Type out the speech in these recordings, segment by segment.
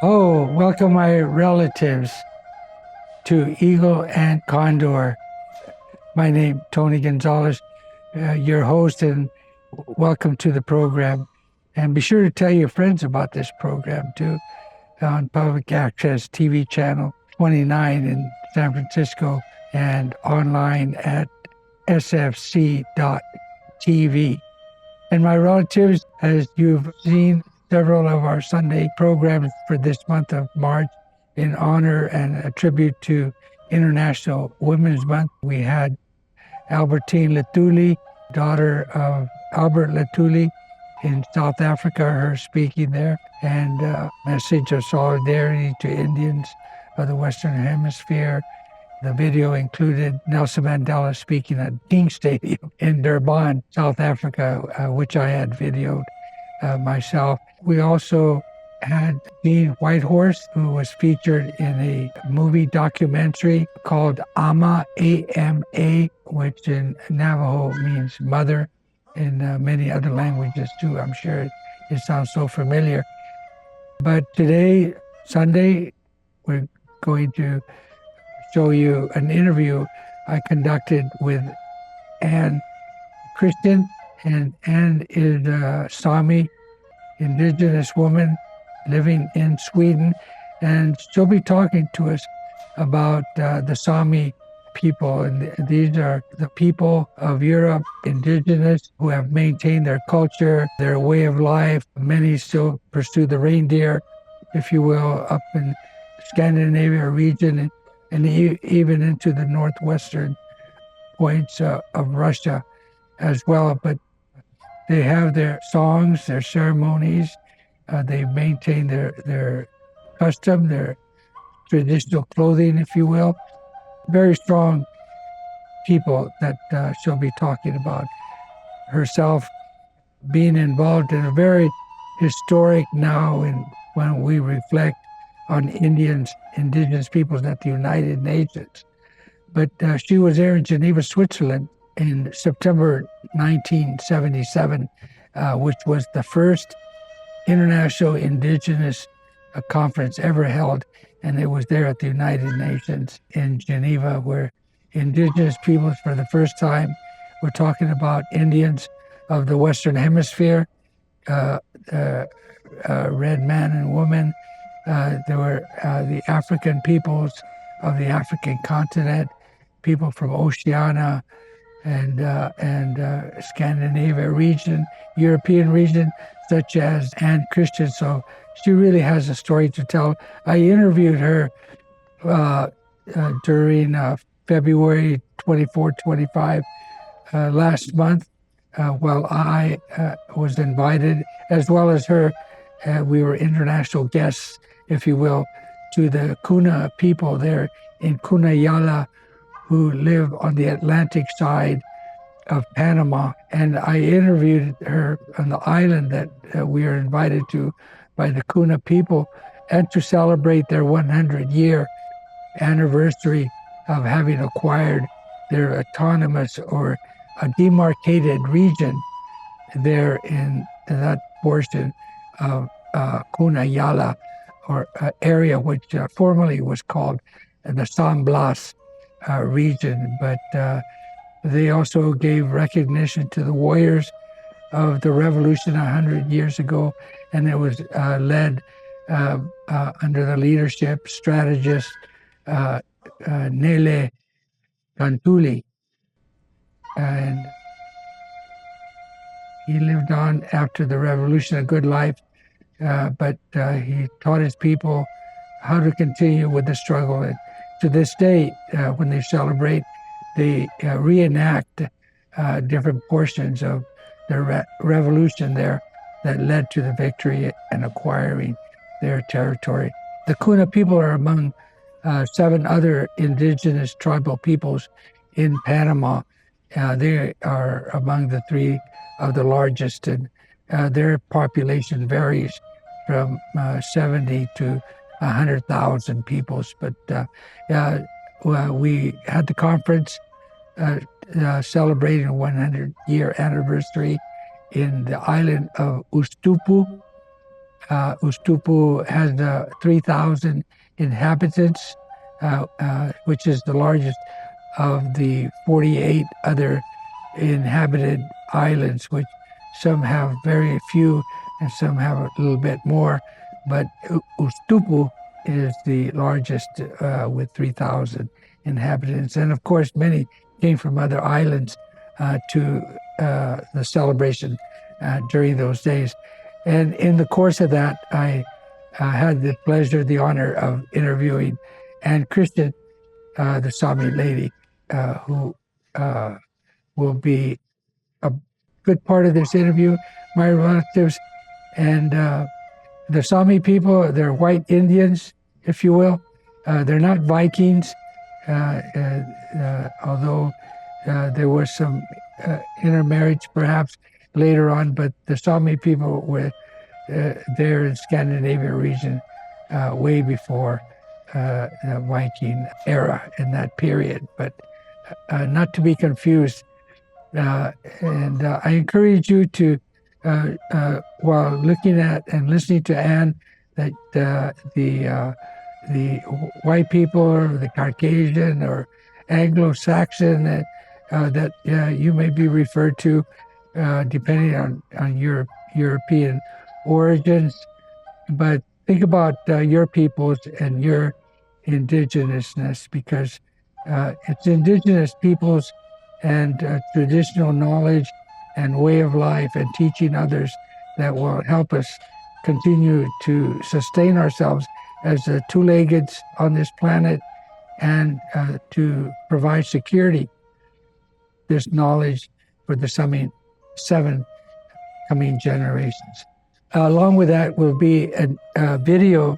Oh, welcome my relatives to Eagle and Condor. My name, Tony Gonzalez, your host, and welcome to the program. And be sure to tell your friends about this program too on public access TV channel 29 in San Francisco and online at sfc.tv. And my relatives, as you've seen several of our Sunday programs for this month of March in honor and a tribute to International Women's Month, we had Albertine Lutuli, daughter of Albert Lutuli in South Africa, her speaking there, and a message of solidarity to Indians of the Western Hemisphere. The video included Nelson Mandela speaking at King Stadium in Durban, South Africa, which I had videoed myself. We also had Dean Whitehorse, who was featured in a movie documentary called Ama, A-M-A, which in Navajo means mother, in many other languages too. I'm sure it sounds so familiar. But today, Sunday, we're going to show you an interview I conducted with Ann Christian. And Ann is a Sami indigenous woman living in Sweden. And she'll be talking to us about the Sami people. And these are the people of Europe, indigenous, who have maintained their culture, their way of life. Many still pursue the reindeer, if you will, up in Scandinavia region and even into the northwestern points of Russia as well. But they have their songs, their ceremonies. They maintain their custom, their traditional clothing, if you will. Very strong people that she'll be talking about. Herself being involved in a very historic now, and when we reflect on indigenous peoples at the United Nations. But she was there in Geneva, Switzerland in September 1977, which was the first international indigenous conference ever held. And it was there at the United Nations in Geneva, where indigenous peoples for the first time, we're talking about Indians of the Western Hemisphere, red man and woman. There were the African peoples of the African continent, people from Oceania and Scandinavia region, European region, such as Ann Christian. So she really has a story to tell. I interviewed her during February 24, 25 last month, while I was invited, as well as her. We were international guests, if you will, to the Kuna people there in Cunayala, who live on the Atlantic side of Panama. And I interviewed her on the island that we were invited to by the Kuna people, and to celebrate their 100-year anniversary of having acquired their autonomous or a demarcated region there in that portion of Cunayala, or area which formerly was called the San Blas region. But they also gave recognition to the warriors of the revolution 100 years ago, and it was led under the leadership strategist Nele Cantuli. And he lived on after the revolution, a good life, but he taught his people how to continue with the struggle. And to this day, when they celebrate, they reenact different portions of the revolution there that led to the victory and acquiring their territory. The Kuna people are among 7 other indigenous tribal peoples in Panama. They are among the 3 of the largest, and their population varies from 70 to 100,000 peoples. But we had the conference celebrating a 100-year anniversary in the island of Ustupu, Ustupu has 3,000 inhabitants, which is the largest of the 48 other inhabited islands, which some have very few and some have a little bit more. But Ustupu is the largest with 3,000 inhabitants. And of course, many came from other islands to the celebration during those days. And in the course of that, I had the pleasure, the honor of interviewing Ann Christian, the Sami lady, who will be a good part of this interview. My relatives and the Sami people, they're white Indians, if you will. They're not Vikings, although there was some intermarriage perhaps later on, but the Sami people were there in Scandinavia region way before the Viking era in that period, but not to be confused. And I encourage you to, while looking at and listening to Ann, that the white people or the Caucasian or Anglo-Saxon that you may be referred to, depending on your European origins. But think about your peoples and your indigenousness, because it's indigenous peoples and traditional knowledge and way of life and teaching others that will help us continue to sustain ourselves as two-legged on this planet and to provide security. This knowledge for the seven coming generations. Along with that will be a video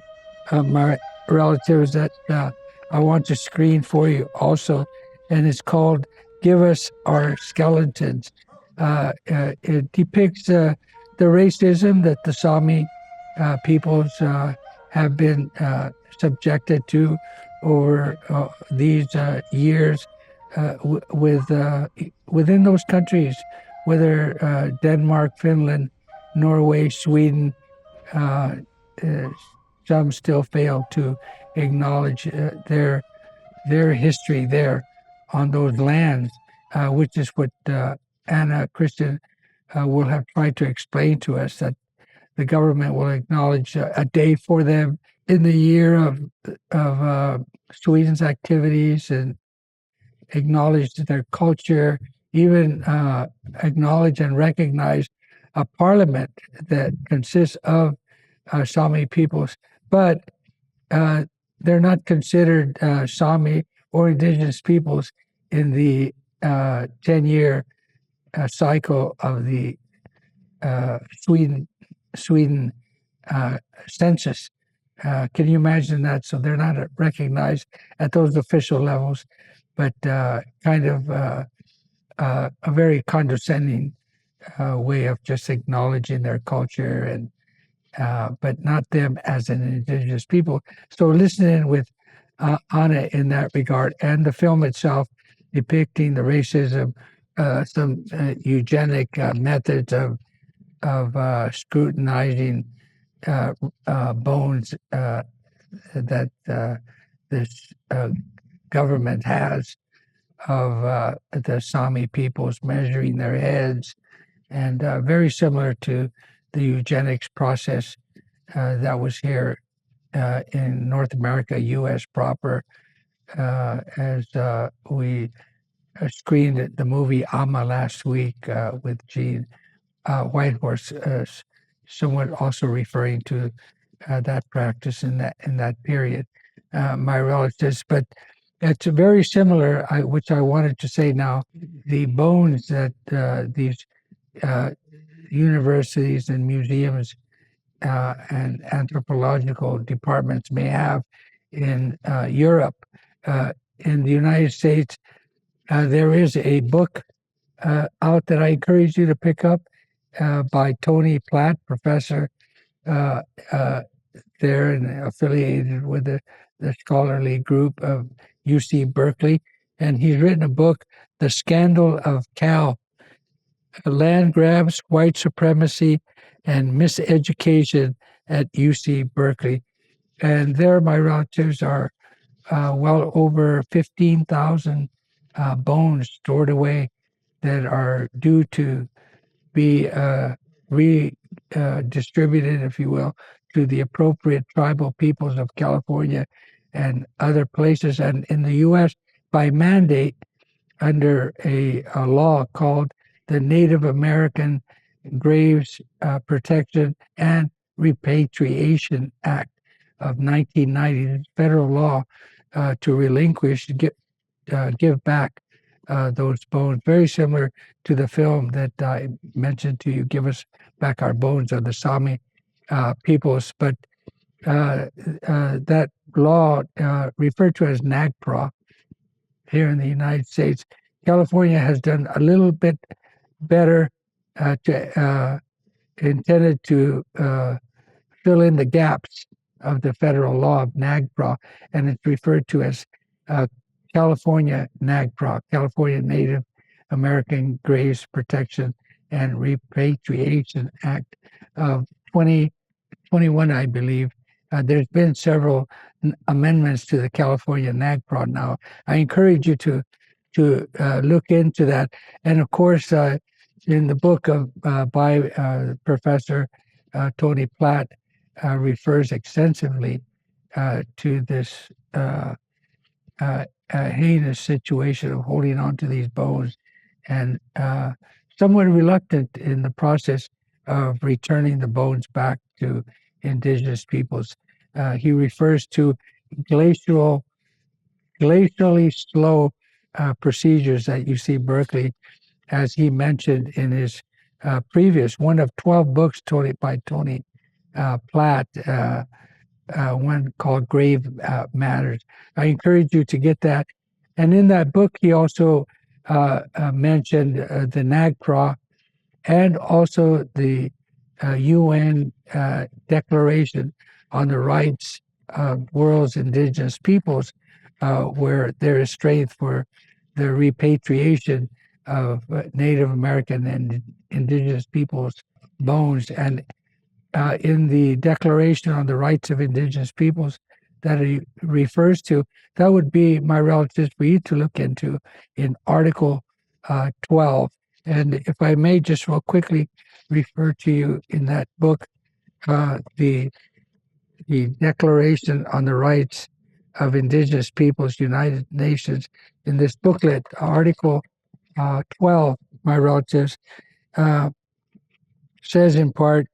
of my relatives that I want to screen for you also, and it's called Give Us Our Skeletons. It depicts the racism that the Sami peoples have been subjected to over these years within those countries, whether Denmark, Finland, Norway, Sweden. Some still fail to acknowledge their history there on those lands, which is what Anna Christian will have tried to explain to us, that the government will acknowledge a day for them in the year of Sweden's activities and acknowledge their culture, even acknowledge and recognize a parliament that consists of Sami peoples, but they're not considered Sami or indigenous peoples in the 10-year cycle of the Sweden census. Can you imagine that? So they're not recognized at those official levels, but kind of a very condescending way of just acknowledging their culture, and but not them as an indigenous people. So listen in with Anna in that regard, and the film itself depicting the racism, some eugenic methods of scrutinizing bones that this government has of the Sami peoples, measuring their heads, and very similar to the eugenics process that was here in North America, U.S. proper, as we screened the movie Amma last week with Gene Whitehorse, somewhat also referring to that practice in that period. My relatives, but it's very similar, which I wanted to say now. The bones that these universities and museums and anthropological departments may have in Europe. In the United States, there is a book out that I encourage you to pick up by Tony Platt, professor there and affiliated with the scholarly group of UC Berkeley. And he's written a book, The Scandal of Cal, Land Grabs, White Supremacy, and Miseducation at UC Berkeley. And there, my relatives are well over 15,000 bones stored away that are due to be redistributed, if you will, to the appropriate tribal peoples of California and other places. And in the U.S., by mandate, under a law called the Native American Graves Protection and Repatriation Act of 1990, the federal law to relinquish, give back those bones, very similar to the film that I mentioned to you, Give Us Back Our Bones, of the Sami peoples. But that law, referred to as NAGPRA here in the United States, California has done a little bit better intended to fill in the gaps of the federal law of NAGPRA, and it's referred to as California NAGPRA, California Native American Graves Protection and Repatriation Act of 2021, I believe. There's been several amendments to the California NAGPRA now. I encourage you to look into that. And of course, in the book by Professor Tony Platt, refers extensively to this heinous situation of holding on to these bones, and somewhat reluctant in the process of returning the bones back to indigenous peoples. He refers to glacially slow procedures at UC Berkeley, as he mentioned in his previous one of 12 books by Tony Platt, one called Grave Matters. I encourage you to get that. And in that book, he also mentioned the NAGPRA and also the UN Declaration on the Rights of World's Indigenous Peoples, where there is strength for the repatriation of Native American and indigenous peoples' bones. And in the Declaration on the Rights of Indigenous Peoples that he refers to, that would be, my relatives, for you to look into in Article 12. And if I may just real quickly refer to you in that book, the Declaration on the Rights of Indigenous Peoples, United Nations, in this booklet, Article 12, my relatives, says in part,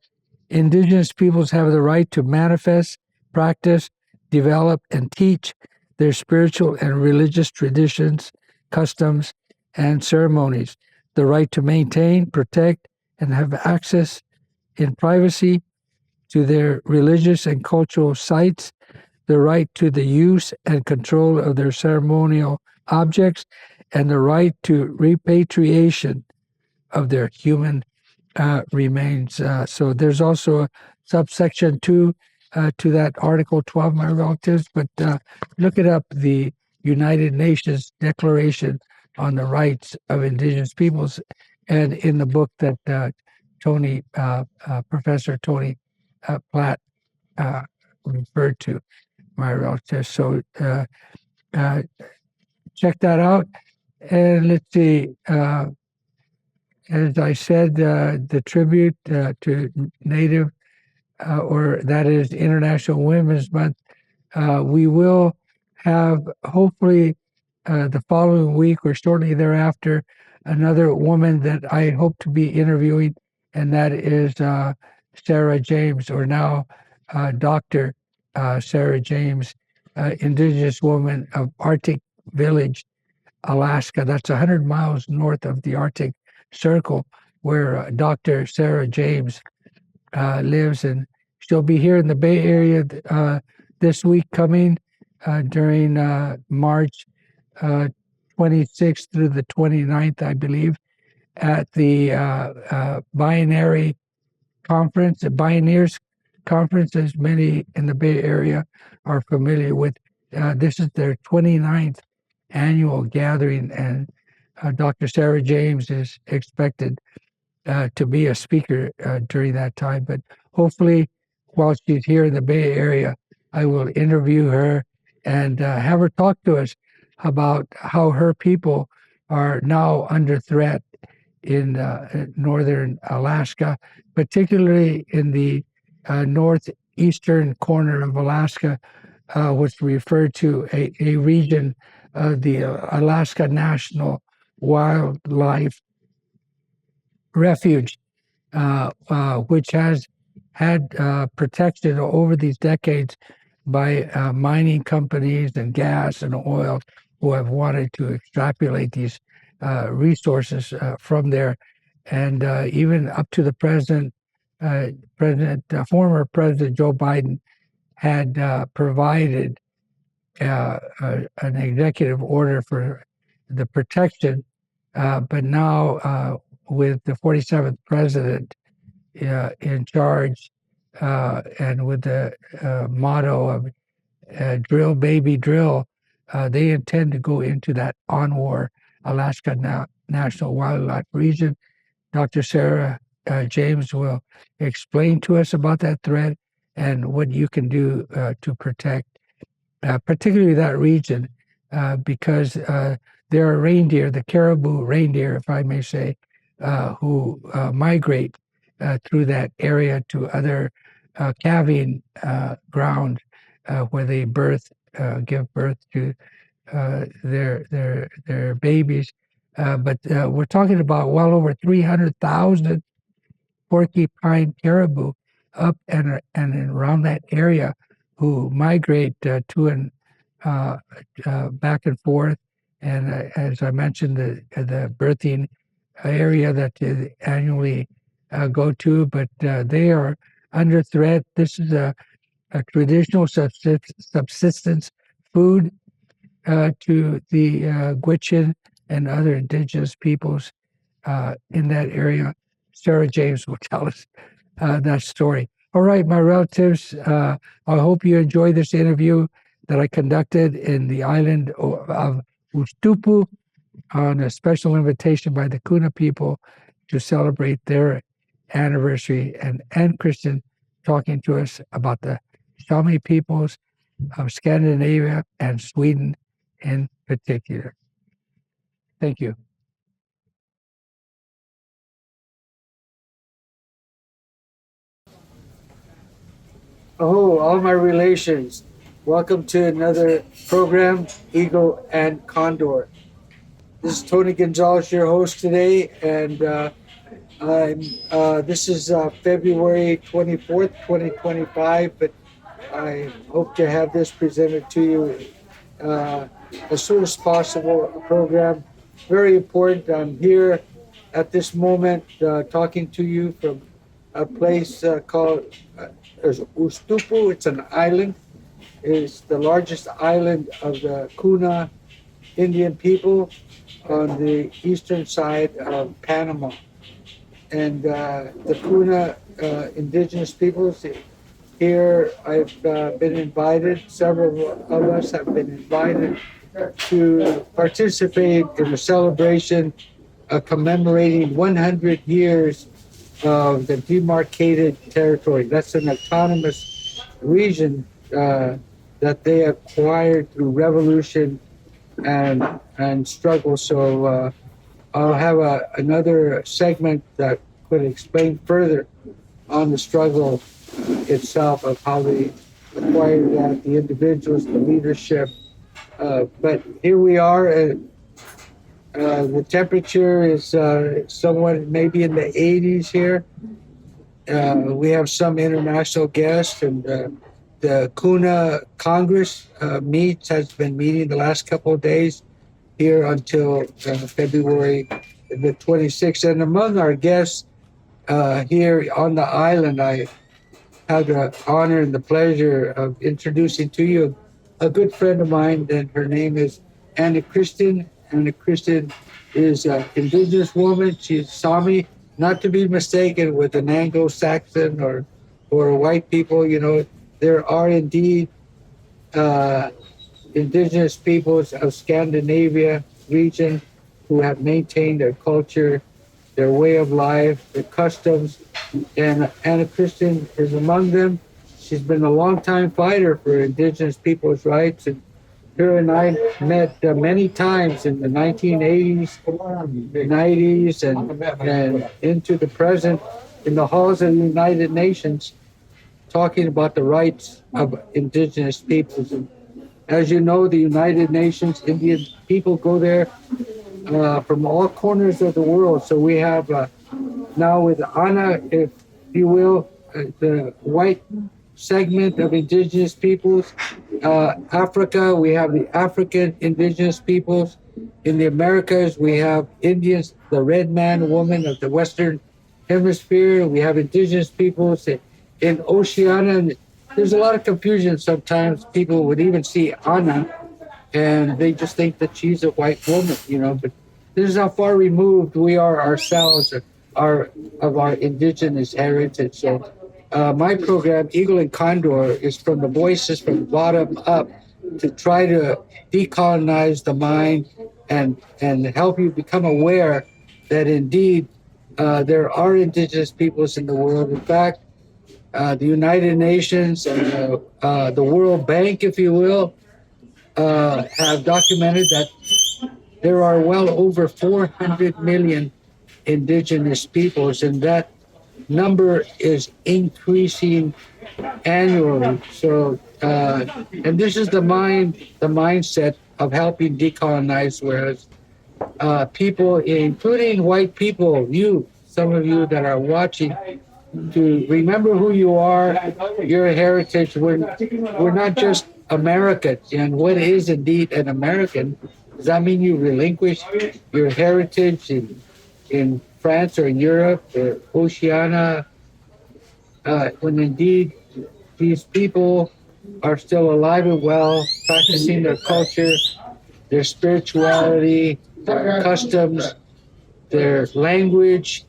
Indigenous peoples have the right to manifest, practice, develop, and teach their spiritual and religious traditions, customs, and ceremonies, the right to maintain, protect, and have access in privacy to their religious and cultural sites, the right to the use and control of their ceremonial objects, and the right to repatriation of their human remains. So there's also a subsection 2 to that Article 12, my relatives, but look it up, the United Nations Declaration on the Rights of Indigenous Peoples, and in the book that Professor Tony Platt referred to, my relatives. So check that out. And let's see, as I said, the tribute to Native, or that is International Women's Month, we will have hopefully the following week or shortly thereafter another woman that I hope to be interviewing, and that is Sarah James, or now Dr. Sarah James, Indigenous woman of Arctic Village, Alaska. That's 100 miles north of the Arctic Circle, where Dr. Sarah James lives, and she'll be here in the Bay Area this week coming during March 26th through the 29th, I believe, at the Binary Conference, the Bioneers Conference, as many in the Bay Area are familiar with. This is their 29th annual gathering, and Dr. Sarah James is expected to be a speaker during that time. But hopefully while she's here in the Bay Area, I will interview her and have her talk to us about how her people are now under threat in northern Alaska, particularly in the northeastern corner of Alaska, which we refer to a region of the Alaska National Wildlife Refuge, which has had protection over these decades by mining companies and gas and oil who have wanted to extrapolate these resources from there. And even up to the former President Joe Biden had provided an executive order for the protection, but now with the 47th president in charge, and with the motto of drill, baby, drill, they intend to go into that on-war Alaska National Wildlife Region. Dr. Sarah James will explain to us about that threat and what you can do to protect, particularly that region, because there are reindeer, the caribou reindeer, if I may say, who migrate through that area to other calving grounds where they give birth to their babies. But we're talking about well over 300,000 porcupine caribou up and around that area who migrate to and back and forth. And as I mentioned, the birthing area that they annually go to, but they are under threat. This is a traditional subsistence food to the Gwich'in and other indigenous peoples in that area. Sarah James will tell us that story. All right, my relatives, I hope you enjoy this interview that I conducted in the island of Ustupu on a special invitation by the Kuna people to celebrate their anniversary, and Kristen talking to us about the Sami peoples of Scandinavia and Sweden in particular. Thank you. Oh, all my relations, welcome to another program, Eagle and Condor. This is Tony Gonzalez, your host today, and this is February 24th, 2025, but I hope to have this presented to you as soon as possible. A program very important. I'm here at this moment talking to you from a place called Ustupu. It's an island. It's the largest island of the Kuna Indian people on the eastern side of Panama. And the Kuna indigenous peoples here, I've been invited, several of us have been invited to participate in a celebration commemorating 100 years of the demarcated territory. That's an autonomous region that they acquired through revolution and struggle. So I'll have another segment that could explain further on the struggle itself of how they acquired that, the individuals, the leadership. But here we are. The temperature is somewhat maybe in the 80s here. We have some international guests, and the Kuna Congress has been meeting the last couple of days here until February the 26th. And among our guests here on the island, I have the honor and the pleasure of introducing to you a good friend of mine, and her name is Anna Kristen. Anna Kristen is an indigenous woman. She's Sami, not to be mistaken with an Anglo-Saxon or white people. You know, there are indeed indigenous peoples of Scandinavia region who have maintained their culture, their way of life, their customs, and Anna Kristen is among them. She's been a long-time fighter for indigenous people's rights, and her and I met many times in the 1980s, 90s, and into the present in the halls of the United Nations, talking about the rights of indigenous peoples. And as you know, the United Nations, Indian people go there from all corners of the world. So we have now with Anna, if you will, the white segment of indigenous peoples. Africa, we have the African indigenous peoples. In the Americas, we have Indians, the red man, woman of the Western Hemisphere. We have indigenous peoples in Oceania. There's a lot of confusion sometimes. People would even see Anna and they just think that she's a white woman, you know, but this is how far removed we are ourselves of our indigenous heritage. So my program, Eagle and Condor, is from the voices from the bottom up to try to decolonize the mind and help you become aware that indeed there are indigenous peoples in the world. In fact, the United Nations and the World Bank, if you will, have documented that there are well over 400 million indigenous peoples, and that number is increasing annually. So, and this is the mindset of helping decolonize, whereas people, including white people, some of you that are watching, to remember who you are, your heritage. We're not just Americans, and what is indeed an American? Does that mean you relinquish your heritage in France or in Europe or Oceania? When indeed these people are still alive and well, practicing their culture, their spirituality, their customs, their language,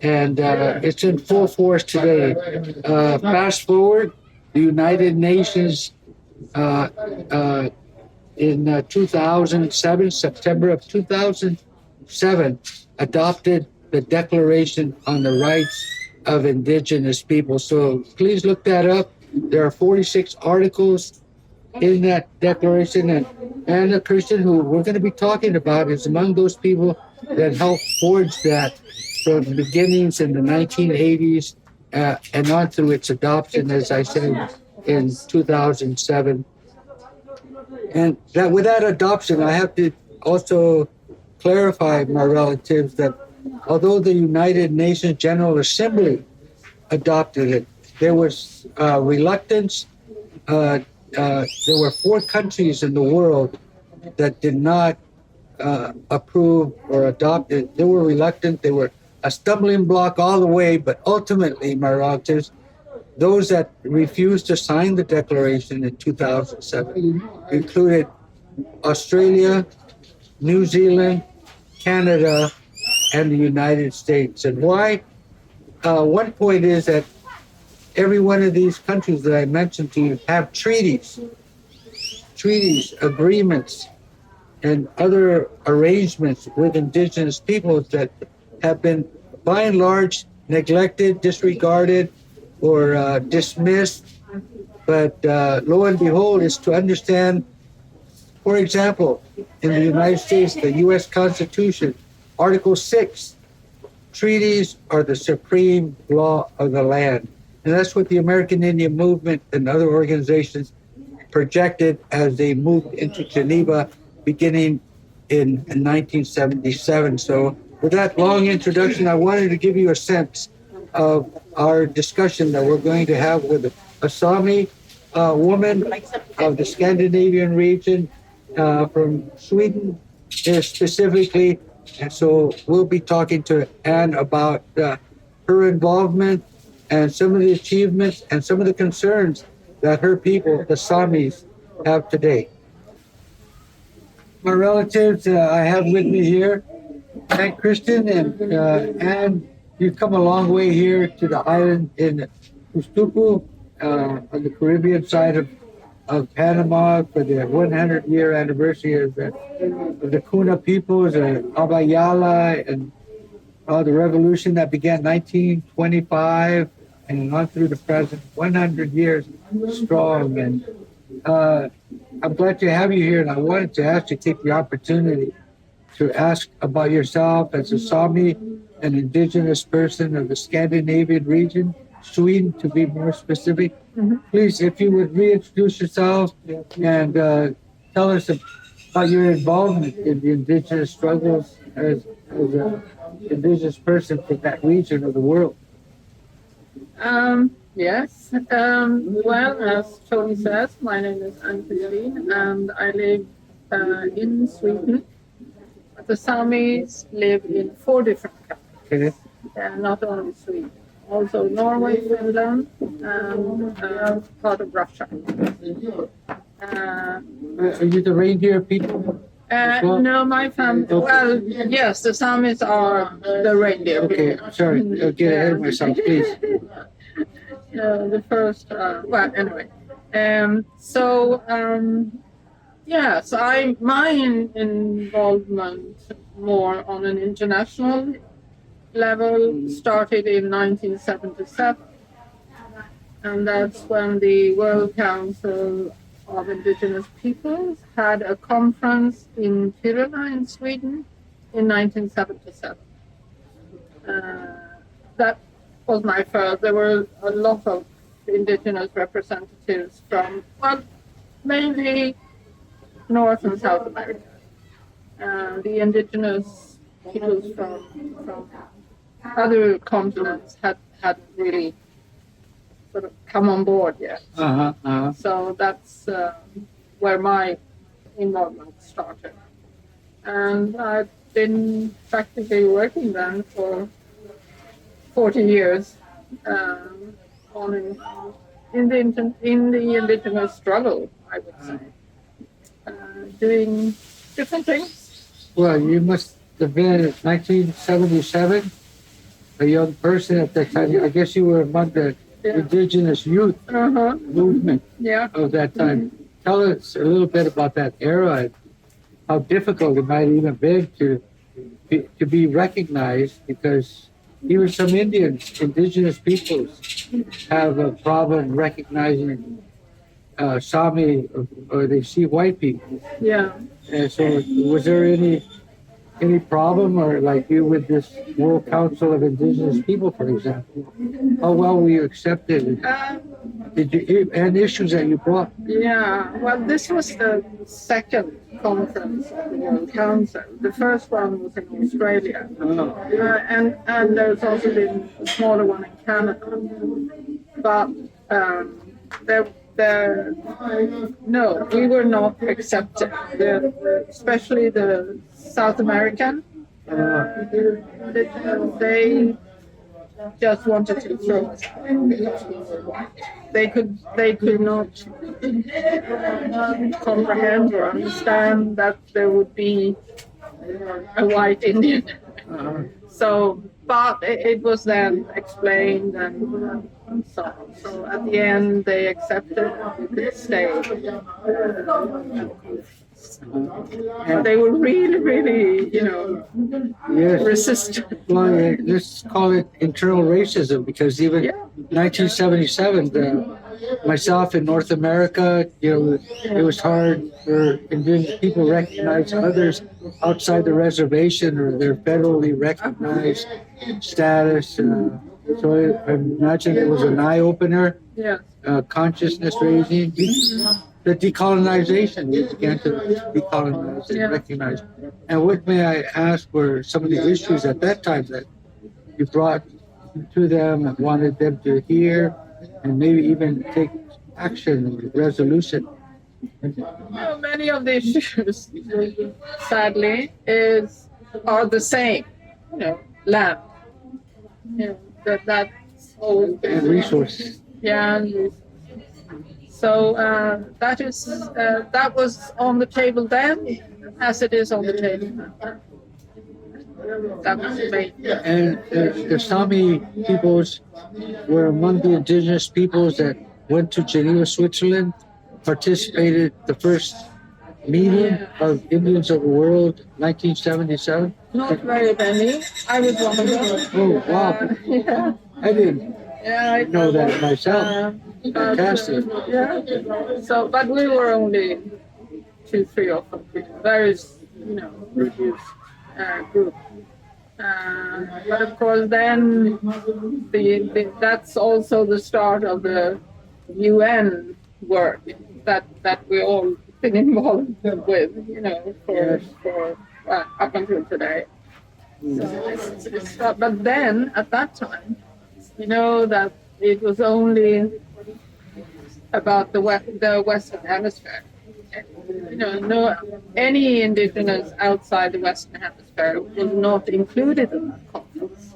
and it's in full force today. Fast forward, the United Nations in 2007, September of 2007, adopted the Declaration on the Rights of Indigenous People. So please look that up. There are 46 articles in that declaration, and Anna Christian, who we're going to be talking about, is among those people that helped forge that from the beginnings in the 1980s and on through its adoption, as I said, in 2007. And that with that adoption, I have to also clarify, my relatives, that although the United Nations General Assembly adopted it, there was reluctance. There were 4 countries in the world that did not approve or adopt it. They were reluctant. They were a stumbling block all the way. But ultimately, my relatives, those that refused to sign the declaration in 2007 included Australia, New Zealand, Canada, and the United States. And why? One point is that every one of these countries that I mentioned to you have treaties, agreements, and other arrangements with indigenous peoples that have been, by and large, neglected, disregarded, or dismissed. But lo and behold, is to understand, for example, in the United States, the U.S. Constitution, Article 6, treaties are the supreme law of the land. And that's what the American Indian Movement and other organizations projected as they moved into Geneva beginning in 1977. So with that long introduction, I wanted to give you a sense of our discussion that we're going to have with a Sami woman of the Scandinavian region from Sweden specifically. And so we'll be talking to Anne about her involvement and some of the achievements and some of the concerns that her people, the Samis, have today. My relatives I have with me here, Aunt Kristen and Anne. You've come a long way here to the island in Ustupu on the Caribbean side of Panama for the 100-year anniversary of the Kuna peoples, Abayala, and the revolution that began 1925 and on through the present, 100 years strong. And I'm glad to have you here, and I wanted to ask you to take the opportunity to ask about yourself as a Sami, an indigenous person of the Scandinavian region, Sweden to be more specific. Please, if you would reintroduce yourself and tell us about your involvement in the indigenous struggles as an indigenous person from that region of the world. Yes. Well, as Tony says, my name is Ann-Christine and I live in Sweden. The Samis live in 4 different countries, not only Sweden, also Norway, Finland, and part of Russia. Are you the reindeer people? No, my family. Well, yes, the Samis are the reindeer. Okay, sorry, I'll get ahead of myself, please. The first. Well, anyway. Yes, my involvement more on an international level started in 1977, and that's when the World Council of Indigenous Peoples had a conference in Kiruna in Sweden in 1977. That was my first. There were a lot of indigenous representatives from, well, mainly North and South America. The indigenous peoples from other continents had really sort of come on board yet. So that's where my involvement started. And I've been practically working then for 40 years in the indigenous struggle, I would say. Doing different things. Well, you must have been 1977, a young person at that time. I guess you were among the indigenous youth movement of that time. Tell us a little bit about that era and how difficult it might even been to be recognized, because even some indigenous peoples have a problem recognizing Sami, or they see white people. Yeah. And so was there any problem, or like you with this World Council of Indigenous People, for example? How well were you accepted? Did you, and issues that you brought? Yeah, well, this was the second conference of the World Council. The first one was in Australia. And there's also been a smaller one in Canada. But no, we were not accepted. Especially the South American, they just wanted to throw us out. They could not comprehend or understand that there would be a white Indian. So, but it was then explained and so on. So at the end, they accepted we could stay. They were really, resistant. Well, let's call it internal racism, because even 1977, myself in North America, it was hard for indigenous people to recognize others outside the reservation or their federally recognized status. So I imagine it was an eye-opener, consciousness raising. The decolonization, we began to decolonize and recognize. And what, may I ask, were some of the issues at that time that you brought to them and wanted them to hear and maybe even take action, resolution? Many of the issues, sadly, are the same. Land. That's always been. And resources. Yeah, and resources. So that was on the table then, as it is on the table now. That was the main. And the Sami peoples were among the indigenous peoples that went to Geneva, Switzerland, participated the first meeting of Indians of the World, 1977. Not very many. I was one of them. Oh, wow. I didn't. Yeah, I know that myself. Fantastic. Yeah. So, but we were only 2, 3 of them. Very, reduced group. But of course, then that's also the start of the UN work that we all been involved with, for up until today. So but then at that time, that it was only about the Western Hemisphere. No, any indigenous outside the Western Hemisphere was not included in that conference.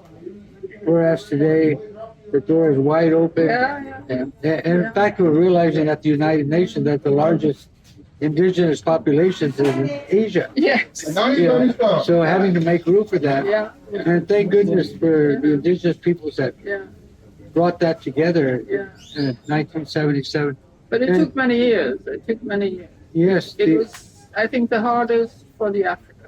Whereas today, the door is wide open. Yeah. And in fact, we're realizing at the United Nations that the largest indigenous populations is in Asia. Yes. Yeah. So having to make room for that. Yeah. And thank goodness for the indigenous peoples that brought that together in 1977. But it took many years. Yes. It was, I think, the hardest for the Africans.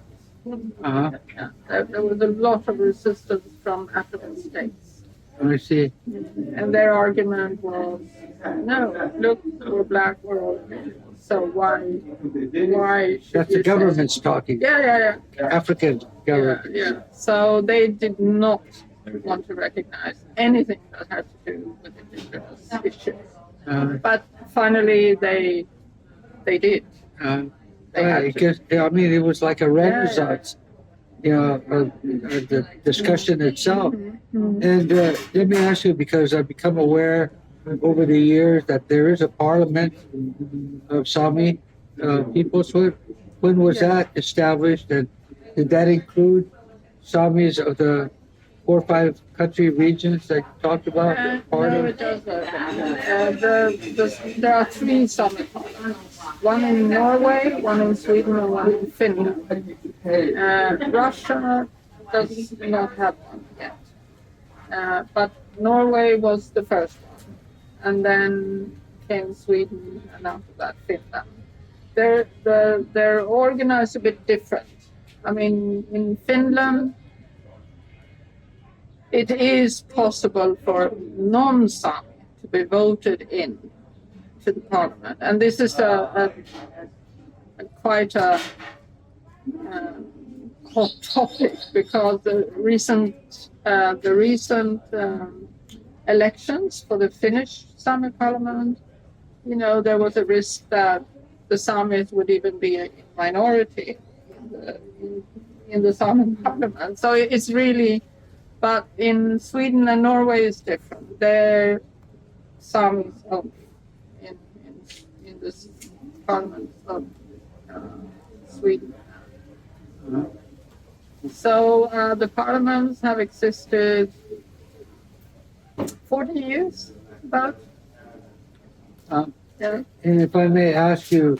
Uh-huh. Yeah. There was a lot of resistance from African states. I see. And their argument was, no, look, we're black, we're all, so why That's the government's talking. Yeah. African government. Yeah. So they did not want to recognize anything that had to do with indigenous issues. But finally, they did. I guess, I mean, it was like a renaissance, the discussion itself. And let me ask you, because I've become aware over the years that there is a parliament of Sami peoples. When was that established, and did that include Samis of the 4 or 5 country regions that you talked about? No, it doesn't. There are 3 Sami parliaments. One in Norway, one in Sweden, and one in Finland. Russia does not have one yet. But Norway was the first one. And then came Sweden, and after that Finland. They're organized a bit different. I mean, in Finland, it is possible for non-Sami to be voted in to the parliament, and this is quite a hot topic because the recent elections for the Finnish Sami parliament, there was a risk that the Samis would even be a minority in the Sami parliament. So it's really. But in Sweden and Norway is different. They're Samis only in the parliament of Sweden. So the parliaments have existed 40 years, about. And if I may ask you,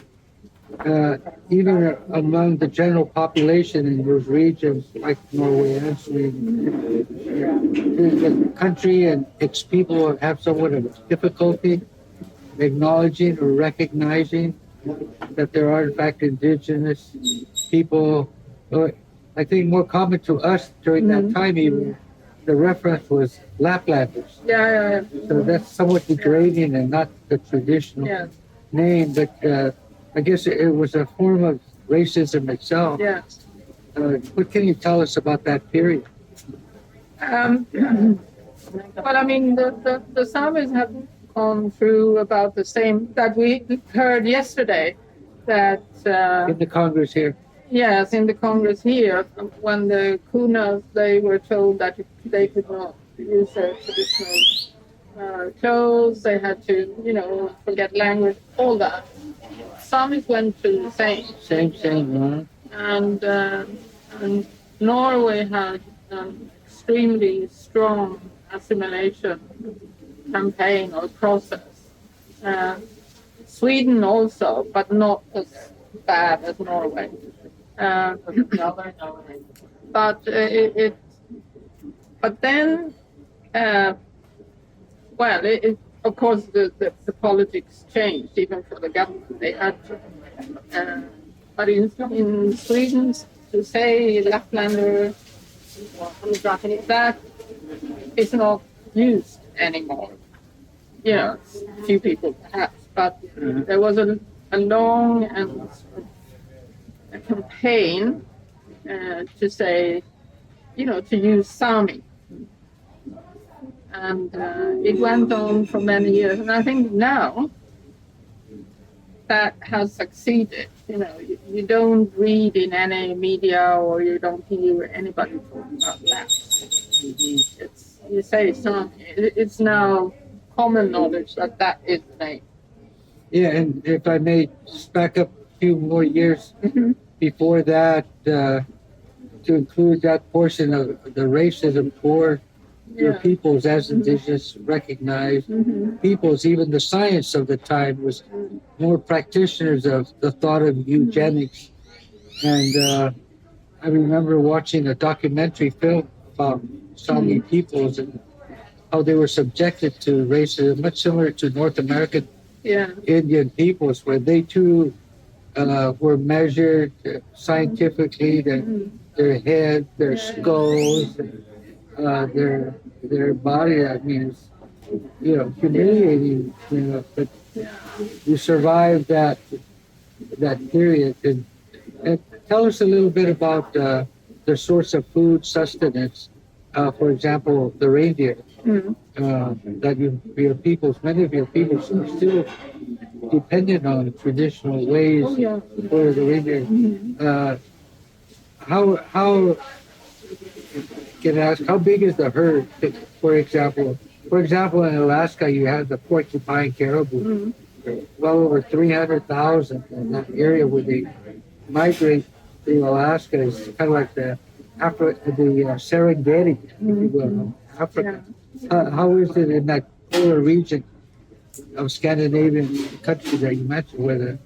even among the general population in those regions like Norway and Sweden, the country and its people have somewhat of difficulty acknowledging or recognizing that there are in fact indigenous people. I think more common to us during that time, even the reference was Laplanders. Yeah. So that's somewhat degrading and not the traditional name, but I guess it was a form of racism itself. Yes. What can you tell us about that period? Well, I mean, the Samis have gone through about the same that we heard yesterday. That In the Congress here. Yes, in the Congress here, when the Kunas, they were told that they could not use their traditional clothes, they had to, forget language, all that. Samis went through the same. Same. And Norway had an extremely strong assimilation campaign or process. Sweden also, but not as bad as Norway. But but then, of course, the politics changed even for the government. They had to, but in Sweden, to say Laplander, that is not used anymore. You know, a few people perhaps, but there was a long and sort of a campaign to say, you know, to use Sami. And it went on for many years. And I think now that has succeeded. You know, you don't read in any media or you don't hear anybody talk about that. It's, you say Sami. It's now common knowledge that that is the name. Yeah, and if I may just back up a few more years before that, to include that portion of the racism for your peoples as indigenous recognized peoples, even the science of the time was more practitioners of the thought of eugenics. And I remember watching a documentary film about Sami peoples and how they were subjected to racism, much similar to North American Indian peoples, where they too were measured scientifically, their head, their skulls, their body. I mean, it's, you know, humiliating. You know, but you survived that period. And tell us a little bit about the source of food sustenance. For example, the reindeer that your peoples, many of your peoples are still dependent on traditional ways for the reindeer. How can I ask, how big is the herd? For example, in Alaska, you have the porcupine caribou, well over 300,000 in that area where they migrate to Alaska. Is kind of like the Serengeti, if you will, Africa. How is it in that polar region of Scandinavian country that you mentioned, where the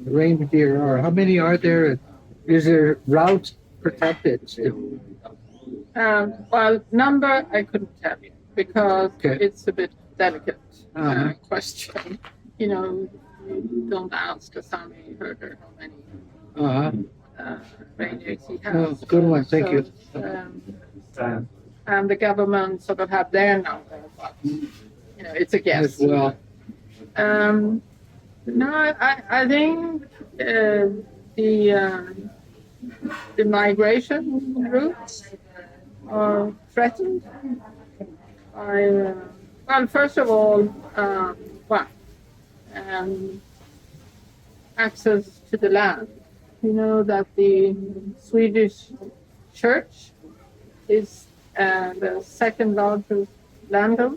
reindeer are? How many are there? Is there routes protected still? Well, number I couldn't tell you because it's a bit delicate question. You know, you don't ask a Sami herder how many reindeers he has. Oh, good one, thank you. And the government sort of have their number, but you know, it's a guess. As well. No, I think the migration routes are threatened. Well, first of all, access to the land. You know that the Swedish church is the second largest landowner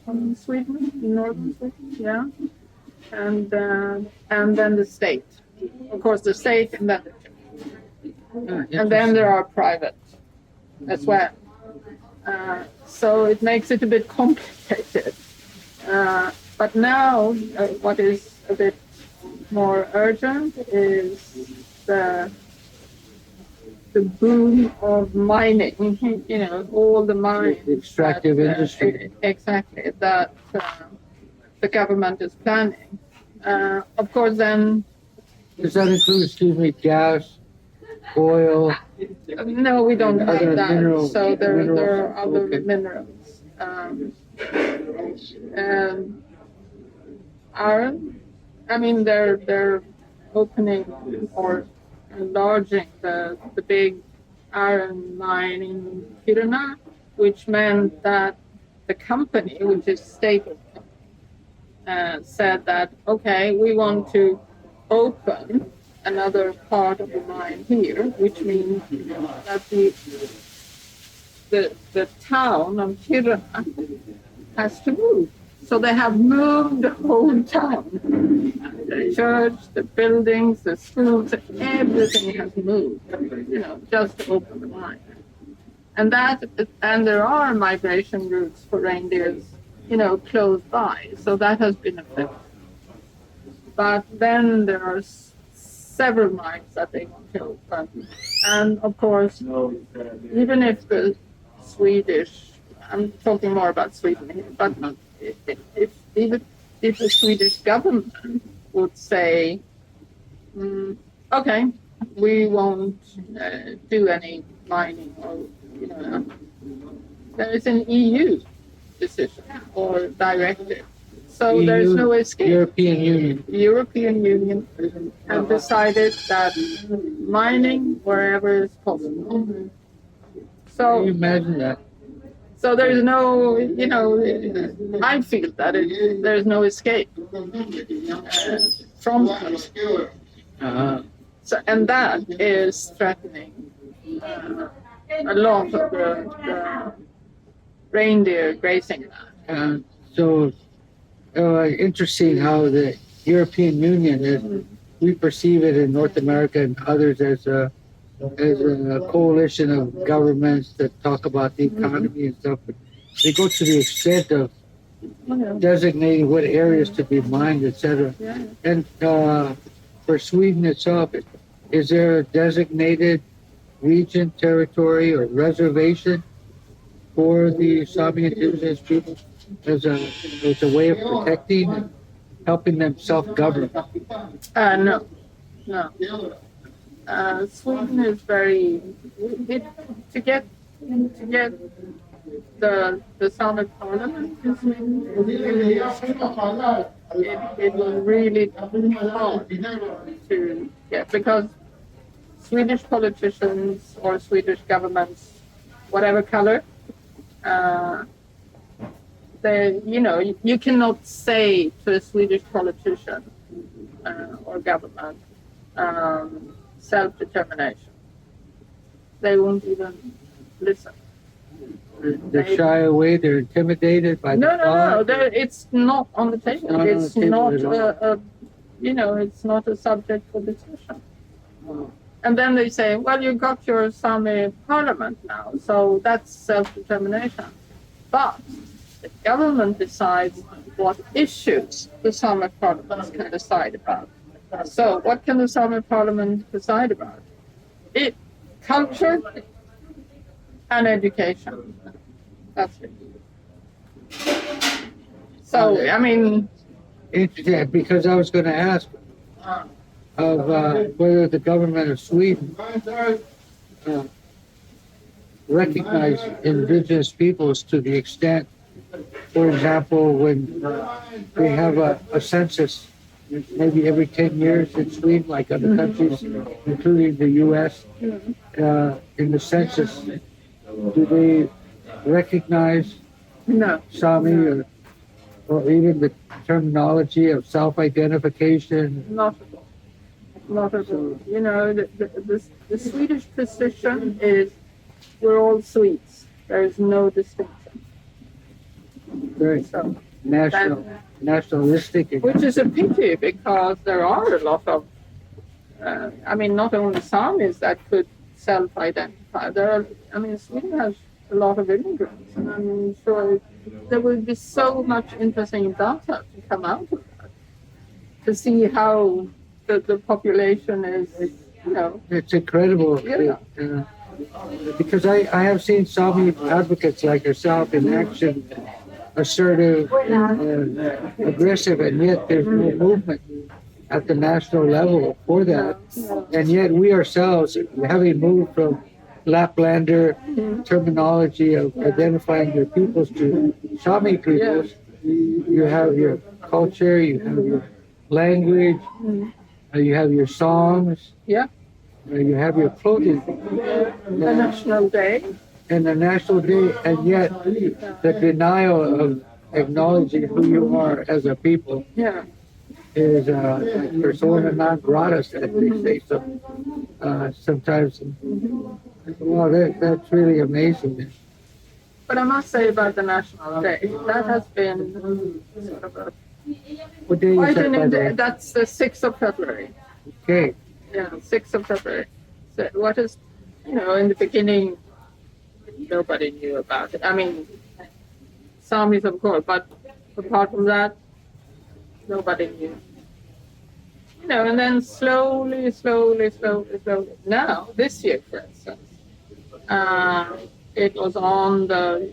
in Sweden, in northern Sweden, and then the state. Of course, the state and then the church. And then there are private as well. So it makes it a bit complicated. But now, what is a bit more urgent is the boom of mining. You know, all the mines. The extractive industry. Exactly, that the government is planning. Of course, then. Does that include, gas, oil? No, we don't have that. Minerals, so there are other minerals. Iron. I mean, they're opening or enlarging the big iron mine in Kiruna, which meant that the company, which is state-owned, said that we want to open another part of the mine here, which means that the town of Kiruna has to move. So they have moved the whole town. The church, the buildings, the schools, everything has moved, you know, just to open the mine. And there are migration routes for reindeers, you know, close by. So that has been affected. But then there are several mines that they want to open. And of course, even if the Swedish, I'm talking more about Sweden here, but if the Swedish government would say, we won't do any mining, or you know, there is an EU decision or directive. So there's no escape. European Union. The European Union have decided that mining wherever is possible. Can you So, imagine that? so there's no, I feel that there's no escape from that. Uh-huh. So, and that is threatening a lot of the reindeer grazing land. So interesting how the European Union is, we perceive it in North America and others as a coalition of governments that talk about the economy and stuff. But they go to the extent of designating what areas to be mined, etc. Yeah. And for Sweden itself, is there a designated region, territory, or reservation for the Sami indigenous people as a way of protecting and helping them self-govern? No. Sweden is very to get the Sami parliament in Sweden. It was really hard to get because Swedish politicians or Swedish governments, whatever color, you cannot say to a Swedish politician or government self-determination. They won't even listen. They shy away. They're intimidated by the thought. No. It's not on the table. It's not it's not a subject for discussion. And then they say, well, you got your Sami parliament now, so that's self-determination. But the government decides what issues the Sami parliament can decide about. So what can the Sami parliament decide about? Culture and education. That's it. So, I mean... Interesting, because I was going to ask of whether the government of Sweden recognize indigenous peoples to the extent, for example, when they have a census maybe every 10 years in Sweden, like other countries, including the U.S., in the census, do they recognize Sami or even the terminology of self-identification? Not at all. Not at all. The Swedish position is we're all Swedes. There is no distinction. Very nationalistic. Which is a pity because there are a lot of, not only Samis that could self-identify. Sweden has a lot of immigrants, and I'm sure there will be so much interesting data to come out of that to see how the population is, It's incredible. Yeah. Because I have seen Sami advocates like yourself in action, assertive, aggressive, and yet there's no movement at the national level for that. And yet we ourselves, having moved from Laplander terminology of identifying your peoples to Sami peoples, you have your culture, you have your language, you have your songs, you have your clothing. The National Day. And the National Day, and yet the denial of acknowledging who you are as a people is persona non grata, as they say. So sometimes, well, that's really amazing. But I must say about the National Day, that has been sort of a... What day is that, by the way? That's the 6th of February. Okay. Yeah, 6th of February. So what is, in the beginning, nobody knew about it. Samis, of course, but apart from that, nobody knew. And then slowly. Now, this year, for instance, it was on the,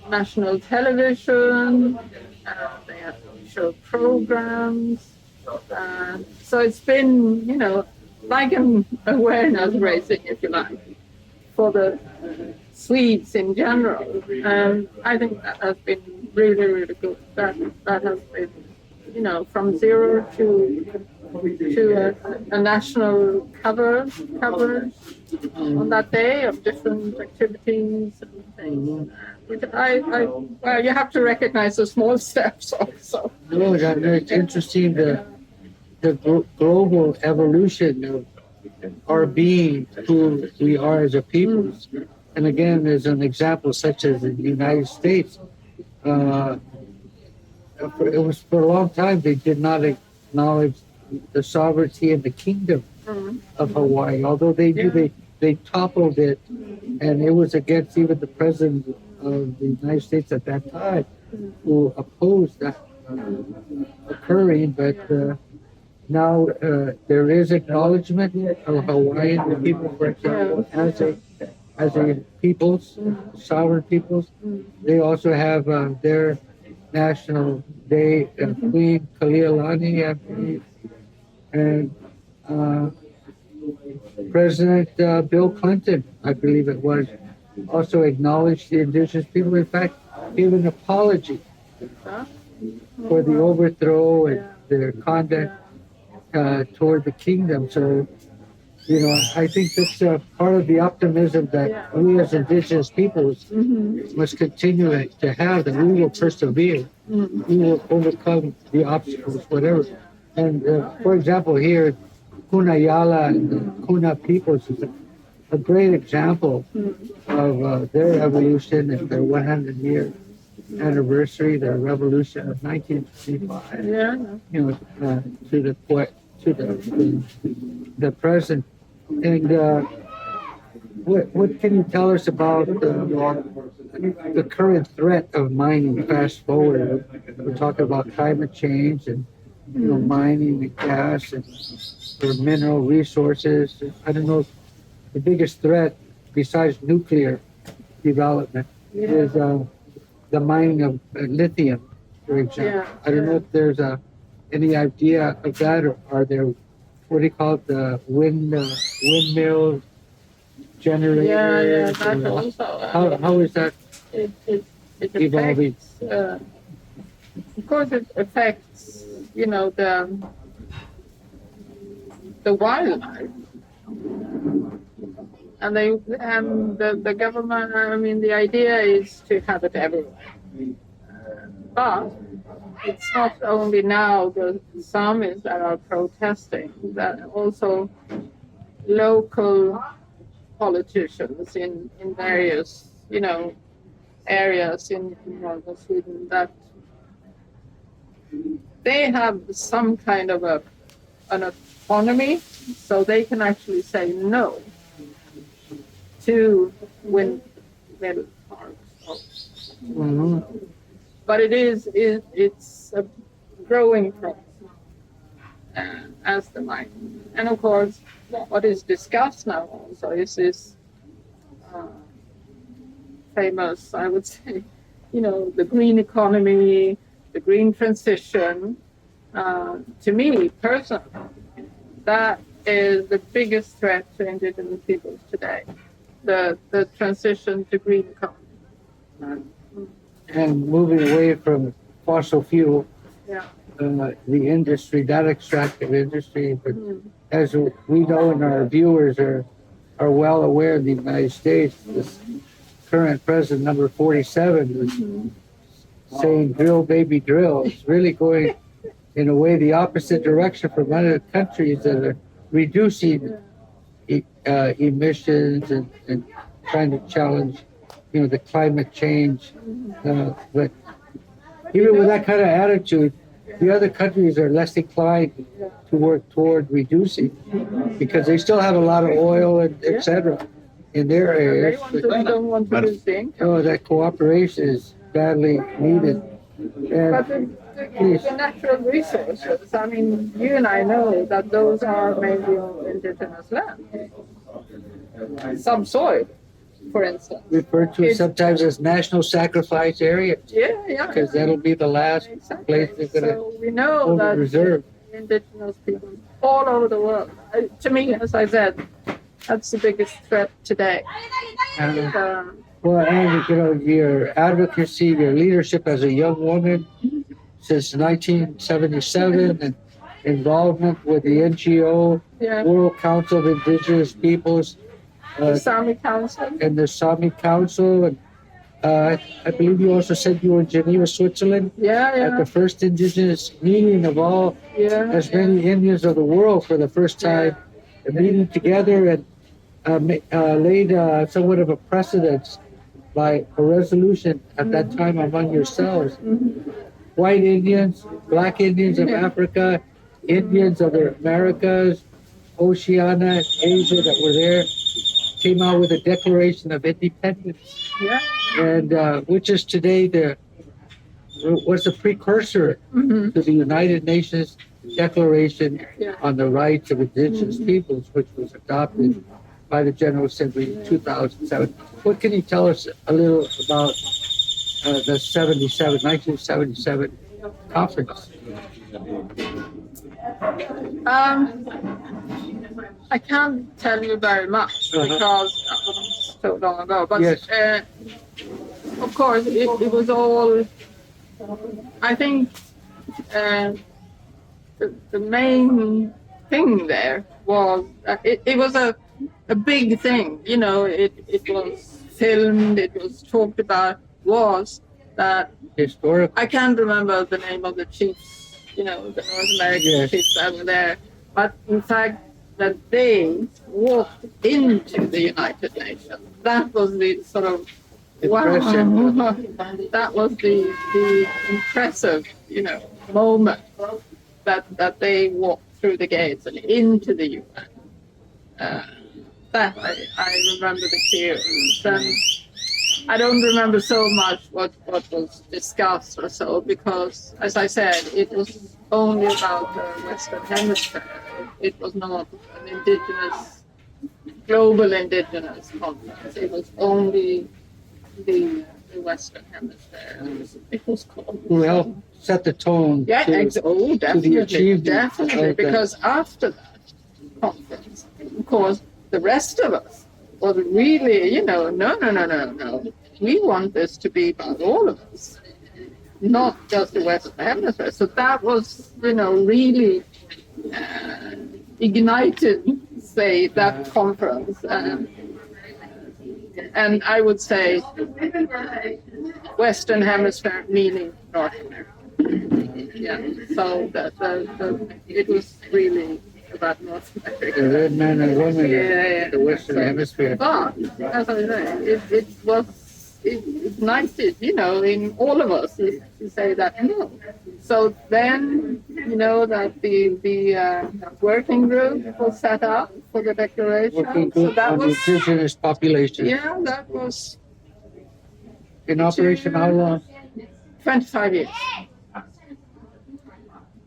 national television, they had to show programs. So it's been, like an awareness raising, if you like, for the Swedes in general. And I think that has been really, really good. That has been, from zero to a national coverage on that day of different activities and things. Which well, you have to recognize the small steps also. No, it's interesting the global evolution of our being, who we are as a people. And again, there's an example such as in the United States. It was for a long time they did not acknowledge the sovereignty and the kingdom of Hawaii. Although they toppled it, and it was against even the president of the United States at that time, who opposed that occurring. But now there is acknowledgement of Hawaiian people, for example, as a peoples, sovereign peoples. They also have their national day, Queen Kalialani, I believe, and President Bill Clinton, I believe it was, also acknowledged the indigenous people. In fact, gave an apology for the overthrow and their conduct toward the kingdom. So, I think that's part of the optimism that we as indigenous peoples must continue to have, that we will persevere, we will overcome the obstacles, whatever. And for example, here, Kunayala and the Kuna peoples is a great example of their evolution and their 100-year anniversary, their revolution of 1955. To the present. And what can you tell us about the current threat of mining? Fast forward, we're talking about climate change and mining and gas and mineral resources. I don't know. The biggest threat, besides nuclear development, is the mining of lithium, for example. I don't know if there's any idea of that, or are there, what do you call it, the windmill generators? That also. How is that It evolving? affects, of course, it affects, the wildlife. And the government, the idea is to have it everywhere. But it's not only now the Samis that are protesting, that also local politicians in various, areas in northern Sweden, that they have some kind of an autonomy, so they can actually say no to windmill parks. But it's a growing problem as the mine. And of course, what is discussed now also is this famous, I would say, the green economy, the green transition. To me personally, that is the biggest threat to indigenous peoples today. The transition to green economy. And moving away from fossil fuel, the industry, that extractive industry. But as we know, and our viewers are well aware, in the United States, this current president, number 47, was saying drill, baby, drill. It's really going, in a way, the opposite direction from other countries that are reducing emissions and trying to challenge, the climate change. But even with that kind of attitude, the other countries are less inclined to work toward reducing, because they still have a lot of oil and etc. in their areas. They don't want to lose the income. That cooperation is badly needed. But the natural resources, you and I know that those are mainly on indigenous land. Subsoil, for instance. Referred to sometimes as national sacrifice area. Yeah. Because that'll be the last place they're going So we know that reserve. Indigenous people all over the world, to me, as I said, That's the biggest threat today. And, Um, well, and your advocacy, your leadership as a young woman since 1977, and involvement with the NGO, yeah, World Council of Indigenous Peoples, the Sami Council. and the Sami Council. And I believe you also said you were in Geneva, Switzerland, Yeah, at yeah, the first indigenous meeting of all, yeah. as many Indians of the world for the first time, meeting together and laid somewhat of a precedence by a resolution at that time among yourselves. White Indians, Black Indians of Africa, Indians of the Americas, Oceania, Asia that were there, came out with a Declaration of Independence, Yeah. and which is today was the precursor Mm-hmm. to the United Nations Declaration Yeah. on the Rights of Indigenous Peoples, which was adopted by the General Assembly in 2007. What can you tell us a little about the 1977 conference? I can't tell you very much because it's so long ago. But Yes. of course, it was all. I think the main thing there was it was a big thing. You know, it was filmed. It was talked about. Was that Historic. I can't remember the name of the chiefs, you know, the North American Yes. chiefs that were there. But in fact, that they walked into the United Nations. That was the sort of, Impressive. wow, that was the impressive, you know, moment that they walked through the gates and into the UN. That I remember the clearance. And I don't remember so much what was discussed or so, because, as I said, it was only about the Western Hemisphere. It was not an global indigenous conference. It was only the Western Hemisphere. It was called. Who helped set the tone Yeah, definitely, achievement definitely. of Because after that conference, of course, the rest of us was really, you know, no. We want this to be about all of us, not just the Western Hemisphere. So that was, you know, really ignited, say, that conference. And I would say Western Hemisphere meaning North America. Yeah, so it was really about North America. the red man and woman Yeah. of the Western Hemisphere. But, as I say, it ignited, you know, in all of us to say that no. So then, you know, that the working group was set up for the declaration. Working So group that on was, indigenous population. yeah, that was In operation how long? 25 years.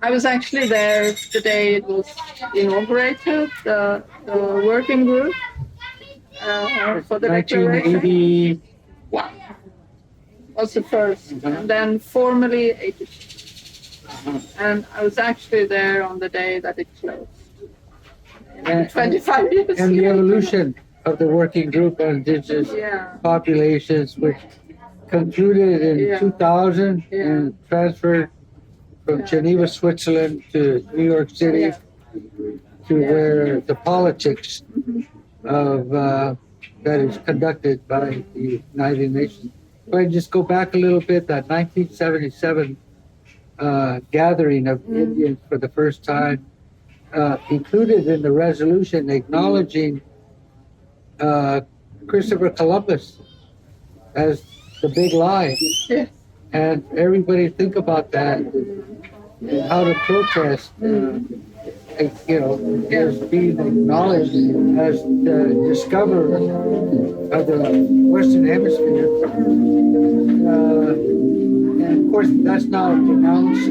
I was actually there the day it was inaugurated, the working group for the declaration. 1980. Was the first, and then formally 80. And I was actually there on the day that it closed. And- 25 years. And the evolution of the working group on indigenous Yeah. populations, which concluded in Yeah. 2000 and transferred from Geneva, Switzerland to New York City, to where the politics of that is conducted by the United Nations. If I just go back a little bit, that 1977 gathering of Indians for the first time, included in the resolution acknowledging Christopher Columbus as the big lie. Yeah. And everybody think about that, and how to protest, you know, is being acknowledged as the discoverer of the Western Hemisphere. And of course, that's now denounced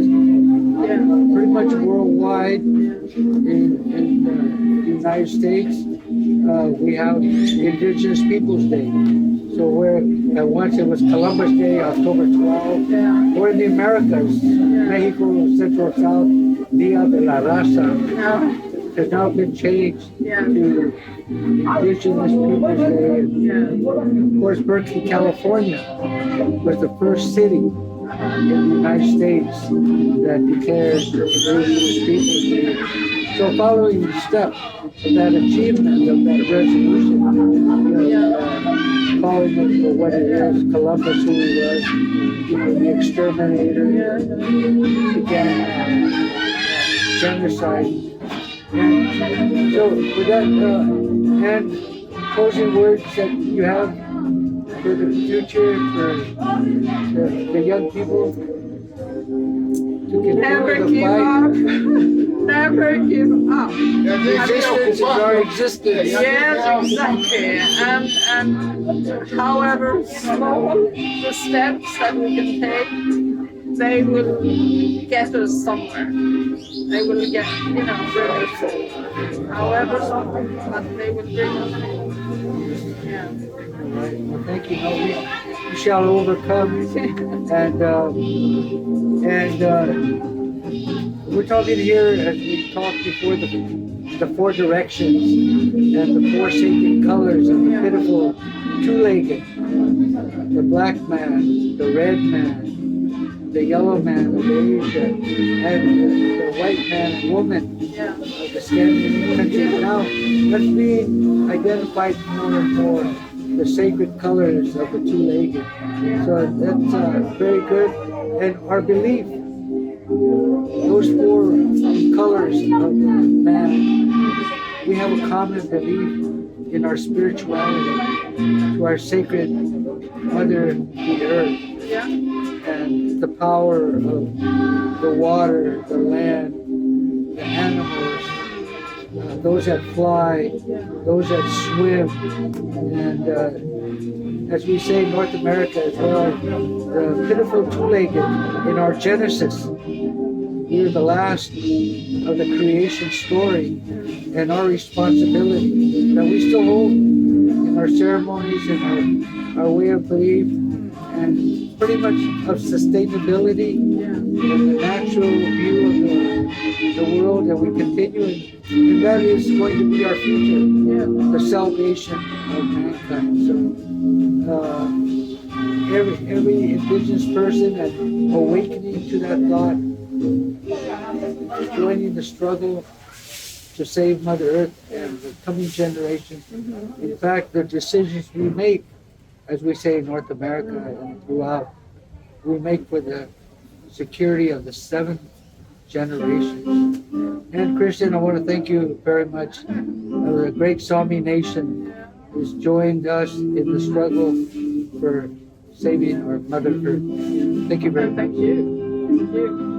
pretty much worldwide. In the United States, we have Indigenous Peoples Day. So where once it was Columbus Day, October 12th, we're in the Americas, Mexico, Central South, Dia de la Raza. has now been changed Yeah. to Indigenous Peoples Day. Yeah. Of course, Berkeley, California was the first city in the United States that declared Indigenous Peoples Day. So following the steps of that achievement of that resolution, calling it for what it is, Columbus who he was, the exterminator, began genocide. And so with that, and closing words that you have for the future, for the young people to Never continue the give fight. up. Never give up. Resistance is our existence. Yes, exactly. And however small the steps that we can take, they will get us somewhere. They will get, bring us forward. However small, but they will bring us forward. Yeah. All right. Well, thank you. No, we shall overcome. We're talking here as we talked before the four directions and the four sacred colors of the pitiful two-legged, the black man, the red man, the yellow man of Asia, and the white man and woman of the Scandinavian countries. Now that's being identified more and more, the sacred colors of the two-legged. So that's very good. And our belief, those four colors of man, we have a common belief in our spirituality, to our sacred Mother, the Earth, and the power of the water, the land, the animals, those that fly, those that swim, and as we say in North America as well, the pitiful two-legged in our Genesis. We are the last of the creation story, and our responsibility that we still hold in our ceremonies and our way of belief, and pretty much of sustainability and the natural view of the world that we continue, and that is going to be our future, the salvation of mankind. So every indigenous person that's awakening to that thought, joining the struggle to save Mother Earth and the coming generations. In fact, the decisions we make, as we say in North America and throughout, we make for the security of the seventh generation. And Christian, I want to thank you very much. The great Sami nation has joined us in the struggle for saving our Mother Earth. Thank you very much. Thank you. Thank you.